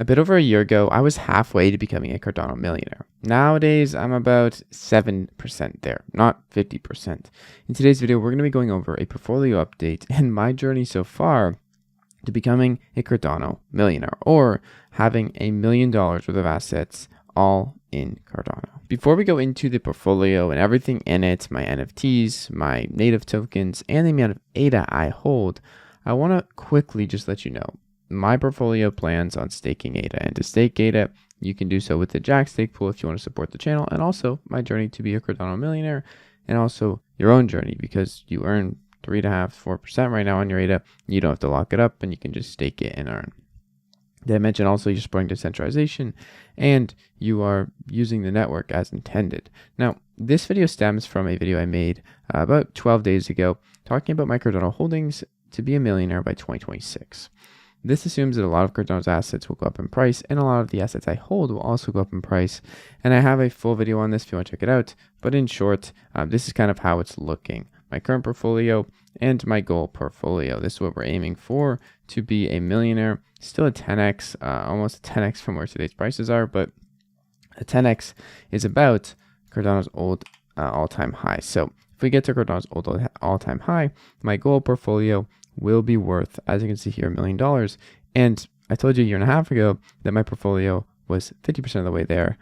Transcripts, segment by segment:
A bit over a year ago, I was halfway to becoming a Cardano millionaire. Nowadays, I'm about 7% there, not 50%. In today's video, we're going to be going over a portfolio update and my journey so far to becoming a Cardano millionaire, or having $1 million worth of assets all in Cardano. Before we go into the portfolio and everything in it, my NFTs, my native tokens, and the amount of ADA I hold, I want to quickly just let you know my portfolio plans on staking ADA. And to stake ADA, you can do so with the Jack Stake pool if you want to support the channel, and also my journey to be a Cardano millionaire, and also your own journey, because you earn 3.5–4% right now on your ADA. You don't have to lock it up, and you can just stake it and earn. Did I mention also you're supporting decentralization and you are using the network as intended? Now, this video stems from a video I made about 12 days ago talking about my Cardano holdings to be a millionaire by 2026. This assumes that a lot of Cardano's assets will go up in price, and a lot of the assets I hold will also go up in price. And I have a full video on this if you want to check it out. But in short, this is kind of how it's looking. My current portfolio and my goal portfolio. This is what we're aiming for, to be a millionaire. Still a 10x, almost a 10x from where today's prices are, but a 10x is about Cardano's old all-time high. So if we get to Cardano's old all-time high, my goal portfolio will be worth, as you can see here, $1 million. And I told you a year and a half ago that my portfolio was 50% of the way there.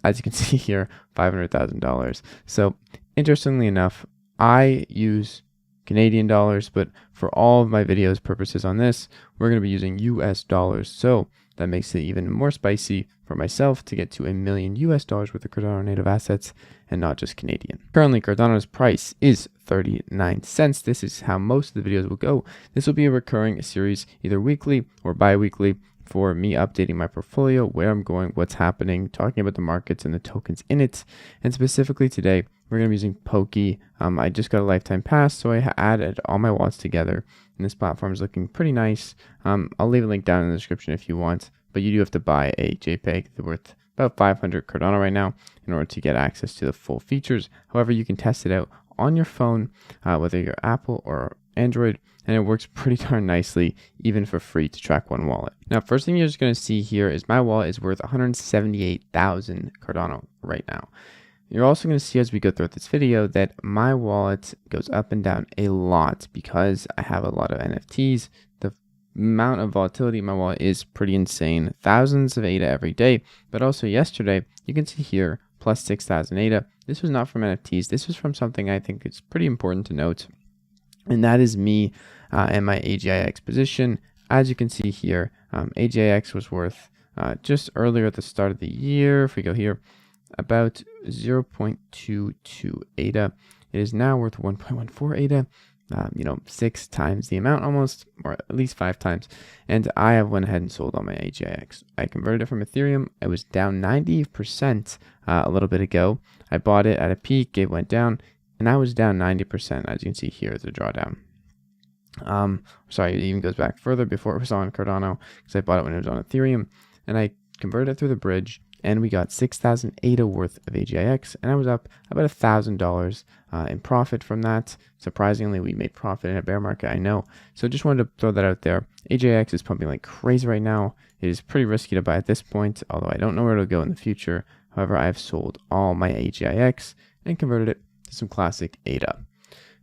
As you can see here, $500,000. So interestingly enough, I use Canadian dollars, but for all of my videos purposes on this, we're going to be using US dollars. So that makes it even more spicy for myself to get to $1 million US worth of Cardano native assets and not just Canadian. Currently, Cardano's price is 39 cents. This is how most of the videos will go. This will be a recurring series, either weekly or bi-weekly, for me updating my portfolio, where I'm going, what's happening, talking about the markets and the tokens in it. And specifically today, we're going to be using Pokey. I just got a lifetime pass, so I added all my wallets together, and this platform is looking pretty nice. I'll leave a link down in the description if you want, but you do have to buy a JPEG worth about 500 Cardano right now in order to get access to the full features. However, you can test it out on your phone, whether you're Apple or Android, and it works pretty darn nicely, even for free, to track one wallet. Now, first thing you're just going to see here is my wallet is worth 178,000 Cardano right now. You're also going to see as we go throughout this video that my wallet goes up and down a lot because I have a lot of NFTs. The amount of volatility in my wallet is pretty insane. Thousands of ADA every day, but also yesterday, you can see here, plus 6,000 ADA. This was not from NFTs. This was from something I think is pretty important to note, and that is me and my AGIX position. As you can see here, AGIX was worth just earlier at the start of the year, if we go here, about 0.22 ADA. It is now worth 1.14 ADA, 6 times the amount almost, or at least 5 times. And I have went ahead and sold all my AGIX. I converted it from Ethereum. It was down 90% a little bit ago. I bought it at a peak, it went down, and I was down 90%, as you can see here, the drawdown. Sorry, it even goes back further before it was on Cardano, because I bought it when it was on Ethereum, and I converted it through the bridge, and we got 6,000 ADA worth of AGIX, and I was up about $1,000 in profit from that. Surprisingly, we made profit in a bear market, I know. So just wanted to throw that out there. AGIX is pumping like crazy right now. It is pretty risky to buy at this point, although I don't know where it'll go in the future. However, I've sold all my AGIX and converted it to some classic ADA.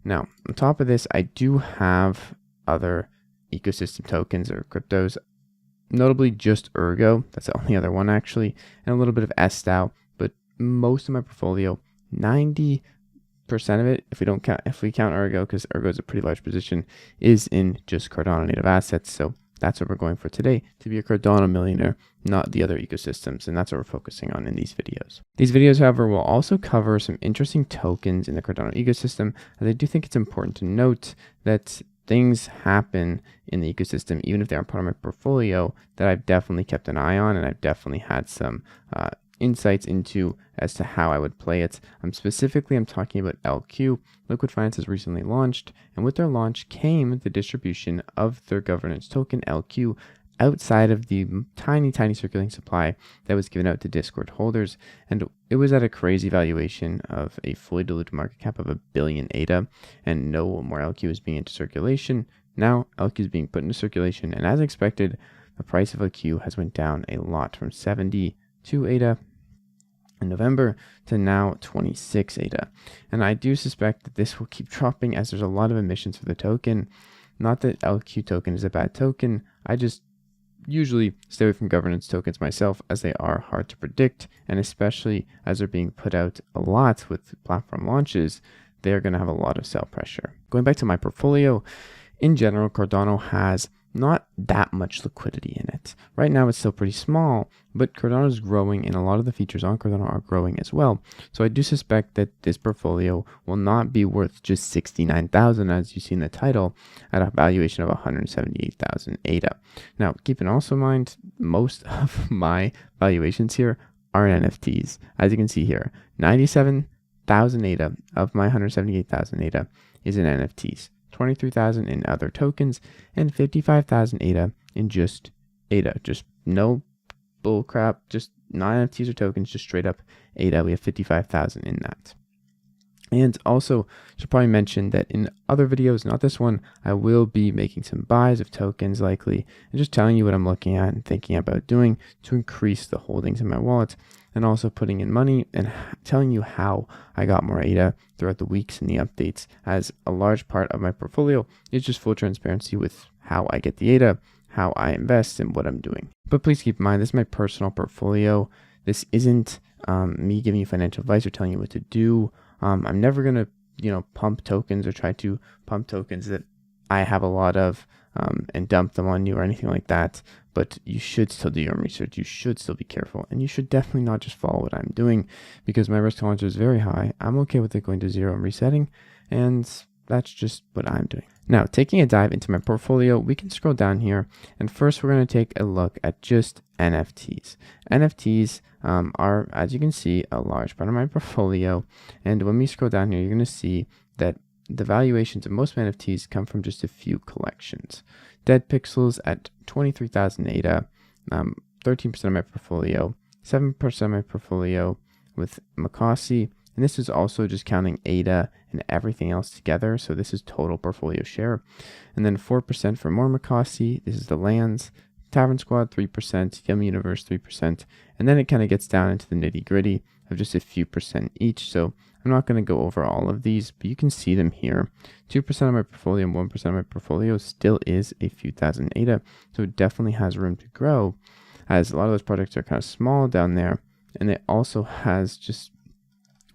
Now, on top of this, I do have other ecosystem tokens or cryptos, notably just Ergo. That's the only other one actually, and a little bit of SDAO, but most of my portfolio, 90% of it, if we count Ergo, because Ergo is a pretty large position, is in just Cardano native assets. So that's what we're going for today, to be a Cardano millionaire, not the other ecosystems, and that's what we're focusing on in these videos. These videos, however, will also cover some interesting tokens in the Cardano ecosystem, as I do think it's important to note that things happen in the ecosystem, even if they aren't part of my portfolio, that I've definitely kept an eye on, and I've definitely had some insights into as to how I would play it. Specifically, I'm talking about LQ. Liquid Finance has recently launched, and with their launch came the distribution of their governance token, LQ, outside of the tiny circulating supply that was given out to Discord holders. And it was at a crazy valuation of a fully diluted market cap of 1 billion ADA, and no more LQ is being into circulation. Now LQ is being put into circulation, and as expected, the price of a Q has went down a lot from 70 to ADA in November to now 26 ADA. And I do suspect that this will keep dropping as there's a lot of emissions for the token. Not that LQ token is a bad token. I just usually stay away from governance tokens myself, as they are hard to predict, and especially as they're being put out a lot with platform launches, they're going to have a lot of sell pressure. Going back to my portfolio, in general, Cardano has not that much liquidity in it. Right now it's still pretty small, but Cardano is growing and a lot of the features on Cardano are growing as well. So I do suspect that this portfolio will not be worth just 69,000 as you see in the title, at a valuation of 178,000 ADA. Now keep in also mind, most of my valuations here are in NFTs. As you can see here, 97,000 ADA of my 178,000 ADA is in NFTs. 23,000 in other tokens, and 55,000 ADA in just ADA. Just no bull crap, just not NFTs or tokens, just straight up ADA. We have 55,000 in that. And also, should probably mention that in other videos, not this one, I will be making some buys of tokens likely, and just telling you what I'm looking at and thinking about doing to increase the holdings in my wallet, and also putting in money and telling you how I got more ADA throughout the weeks and the updates, as a large part of my portfolio is just full transparency with how I get the ADA, how I invest, and what I'm doing. But please keep in mind, this is my personal portfolio. This isn't me giving you financial advice or telling you what to do. I'm never going to, pump tokens or try to pump tokens that I have a lot of and dump them on you or anything like that. But you should still do your own research. You should still be careful. And you should definitely not just follow what I'm doing, because my risk tolerance is very high. I'm okay with it going to zero and resetting. And that's just what I'm doing. Now, taking a dive into my portfolio, we can scroll down here. And first, we're going to take a look at just NFTs. NFTs are, as you can see, a large part of my portfolio. And when we scroll down here, you're going to see that the valuations of most NFTs come from just a few collections. Dead Pixels at 23,000 ADA, 13% of my portfolio, 7% of my portfolio with Makasi. And this is also just counting ADA and everything else together. So this is total portfolio share. And then 4% for more Makasi. This is the lands. Tavern Squad 3%, Yummy Universe 3%, and then it kind of gets down into the nitty gritty of just a few percent each. So I'm not going to go over all of these, but you can see them here. 2% of my portfolio and 1% of my portfolio still is a few thousand ADA, so it definitely has room to grow, as a lot of those projects are kind of small down there, and it also has just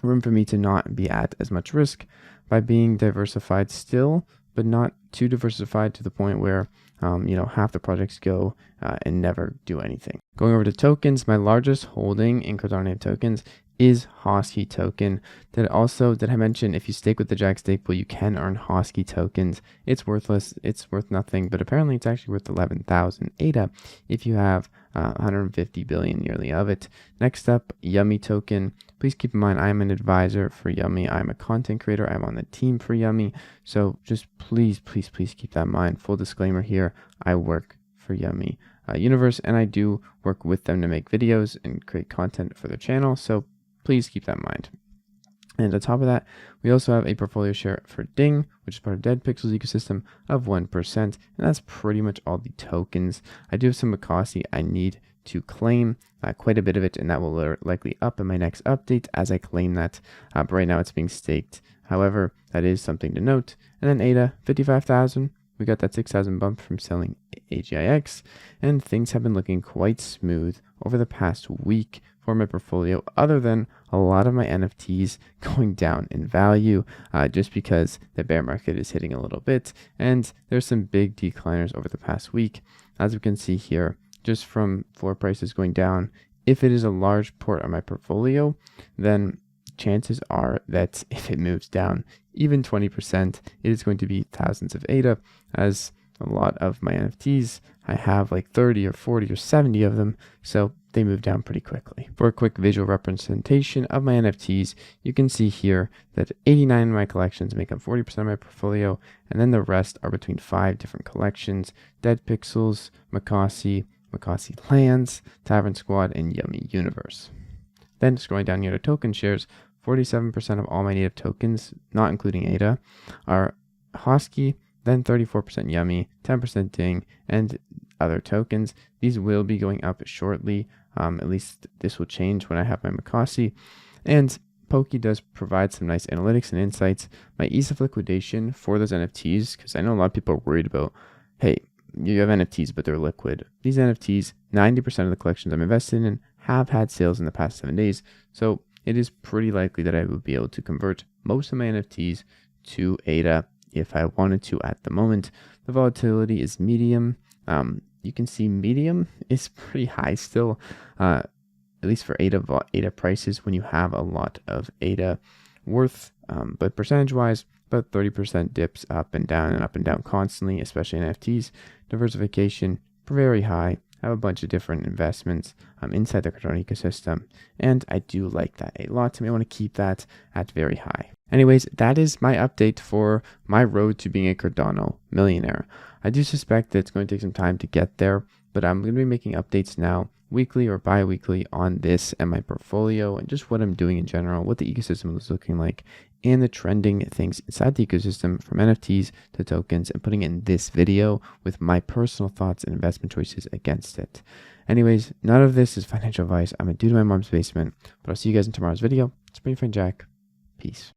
room for me to not be at as much risk by being diversified still, but not too diversified to the point where half the projects go and never do anything. Going over to tokens, my largest holding in Cardano tokens is Hosky token. That I mentioned, if you stake with the Jack stake pool, you can earn Hosky tokens. It's worthless, it's worth nothing, but apparently it's actually worth 11,000 ADA if you have 150 billion yearly of it. Next up, Yummy token. Please keep in mind, I'm an advisor for Yummy. I'm a content creator. I'm on the team for Yummy. So just please keep that in mind. Full disclaimer here, I work for Yummy Universe, and I do work with them to make videos and create content for their channel. So please keep that in mind. And on top of that, we also have a portfolio share for Ding, which is part of Dead Pixels ecosystem, of 1%. And that's pretty much all the tokens. I do have some Makasi I need to claim, quite a bit of it, and that will likely up in my next update as I claim that. But right now it's being staked. However, that is something to note. And then ADA, 55,000. We got that 6,000 bump from selling AGIX, and things have been looking quite smooth over the past week for my portfolio, other than a lot of my NFTs going down in value just because the bear market is hitting a little bit, and there's some big decliners over the past week. As we can see here, just from floor prices going down, if it is a large part of my portfolio, then chances are that if it moves down even 20%, it is going to be thousands of ADA, as a lot of my NFTs, I have like 30 or 40 or 70 of them, so they move down pretty quickly. For a quick visual representation of my NFTs, you can see here that 89 of my collections make up 40% of my portfolio, and then the rest are between 5 different collections: Dead Pixels, Makasi Lands, Tavern Squad, and Yummy Universe. Then scrolling down here to token shares, 47% of all my native tokens, not including ADA, are Hosky, then 34% Yummy, 10% Ding, and other tokens. These will be going up shortly. At least this will change when I have my Makasi. And Pokey does provide some nice analytics and insights. My ease of liquidation for those NFTs, because I know a lot of people are worried about, hey, you have NFTs, but they're liquid. These NFTs, 90% of the collections I'm invested in have had sales in the past 7 days. So it is pretty likely that I will be able to convert most of my NFTs to ADA if I wanted to at the moment. The volatility is medium. You can see medium is pretty high still, at least for ADA prices when you have a lot of ADA worth. But percentage-wise, about 30% dips up and down constantly, especially in NFTs. Diversification, very high. I have a bunch of different investments inside the Cardano ecosystem, and I do like that a lot. To me, I want to keep that at very high. Anyways, that is my update for my road to being a Cardano millionaire. I do suspect that it's going to take some time to get there, but I'm going to be making updates now, weekly or bi-weekly, on this and my portfolio and just what I'm doing in general, what the ecosystem is looking like, and the trending things inside the ecosystem from NFTs to tokens, and putting in this video with my personal thoughts and investment choices against it. Anyways, none of this is financial advice. I'm a dude in my mom's basement, but I'll see you guys in tomorrow's video. It's been your friend Jack. Peace.